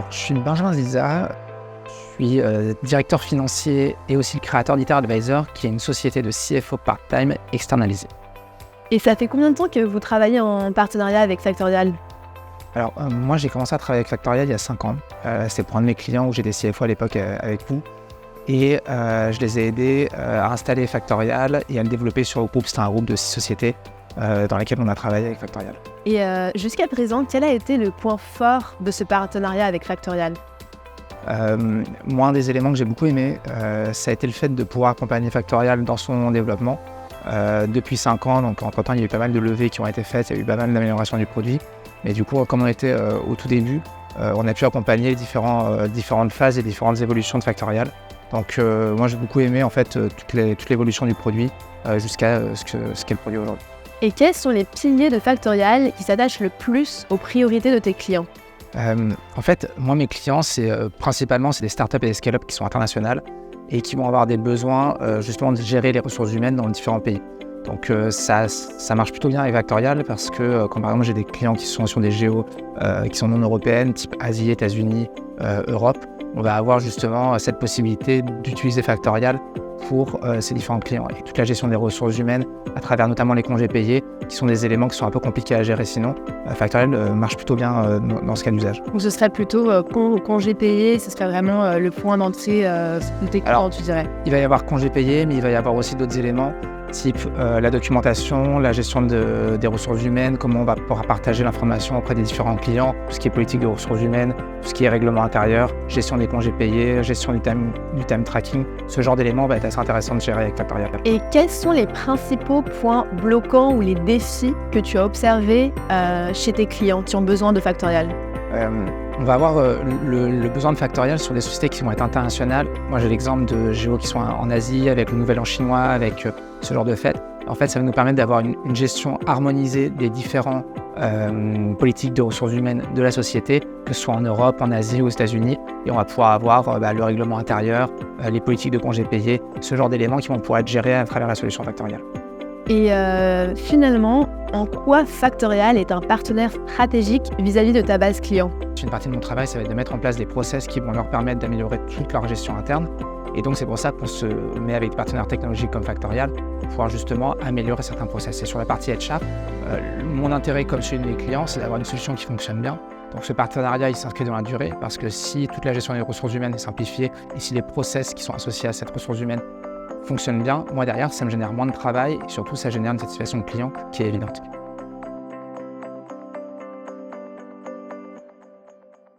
Je suis Benjamin Ziza, je suis directeur financier et aussi le créateur d'Iter Advisor, qui est une société de CFO part-time externalisée. Et ça fait combien de temps que vous travaillez en partenariat avec Factorial ? Alors moi j'ai commencé à travailler avec Factorial il y a 5 ans. C'était pour un de mes clients où j'étais CFO à l'époque avec vous. Et je les ai aidés à installer Factorial et à le développer sur le groupe. C'était un groupe de 6 sociétés dans lesquelles on a travaillé avec Factorial. Et jusqu'à présent, quel a été le point fort de ce partenariat avec Factorial ? Moi, un des éléments que j'ai beaucoup aimé, ça a été le fait de pouvoir accompagner Factorial dans son développement. Depuis 5 ans, donc entre-temps, il y a eu pas mal de levées qui ont été faites, il y a eu pas mal d'améliorations du produit. Mais du coup, comme on était au tout début, on a pu accompagner différentes phases et différentes évolutions de Factorial. Donc moi, j'ai beaucoup aimé en fait toute l'évolution du produit jusqu'à ce qu'est le produit aujourd'hui. Et quels sont les piliers de Factorial qui s'attachent le plus aux priorités de tes clients ? En fait, moi, mes clients, principalement des startups et des scale-up qui sont internationales et qui vont avoir des besoins justement de gérer les ressources humaines dans les différents pays. Donc ça marche plutôt bien avec Factorial parce que quand par exemple j'ai des clients qui sont sur des géos qui sont non européennes, type Asie, États-Unis, Europe, on va avoir justement cette possibilité d'utiliser Factorial pour ces différents clients. Et toute la gestion des ressources humaines à travers notamment les congés payés, qui sont des éléments qui sont un peu compliqués à gérer sinon, Factorial marche plutôt bien dans ce cas d'usage. Donc ce serait plutôt congé payé, ce serait vraiment le point d'entrée de tes clients, tu dirais ? Il va y avoir congés payés, mais il va y avoir aussi d'autres éléments, type la documentation, la gestion des ressources humaines, comment on va pouvoir partager l'information auprès des différents clients, tout ce qui est politique de ressources humaines, tout ce qui est règlement intérieur, gestion des congés payés, gestion du time tracking. Ce genre d'éléments va être assez intéressant de gérer avec Factorial. Et quels sont les principaux points bloquants ou les défis que tu as observés chez tes clients qui ont besoin de Factorial ? On va avoir le besoin de Factorial sur des sociétés qui vont être internationales. Moi, j'ai l'exemple de géos qui sont en Asie, avec le Nouvel An chinois, avec ce genre de fêtes. En fait, ça va nous permettre d'avoir une gestion harmonisée des différents politiques de ressources humaines de la société, que ce soit en Europe, en Asie ou aux États-Unis. Et on va pouvoir avoir le règlement intérieur, les politiques de congés payés, ce genre d'éléments qui vont pouvoir être gérés à travers la solution Factorial. Et finalement, en quoi Factorial est un partenaire stratégique vis-à-vis de ta base client ? Une partie de mon travail, ça va être de mettre en place des process qui vont leur permettre d'améliorer toute leur gestion interne. Et donc, c'est pour ça qu'on se met avec des partenaires technologiques comme Factorial pour pouvoir justement améliorer certains process. Et sur la partie HR, mon intérêt comme celui de mes clients, c'est d'avoir une solution qui fonctionne bien. Donc, ce partenariat, il s'inscrit dans la durée parce que si toute la gestion des ressources humaines est simplifiée et si les process qui sont associés à cette ressource humaine fonctionnent bien, moi derrière, ça me génère moins de travail et surtout, ça génère une satisfaction client qui est évidente.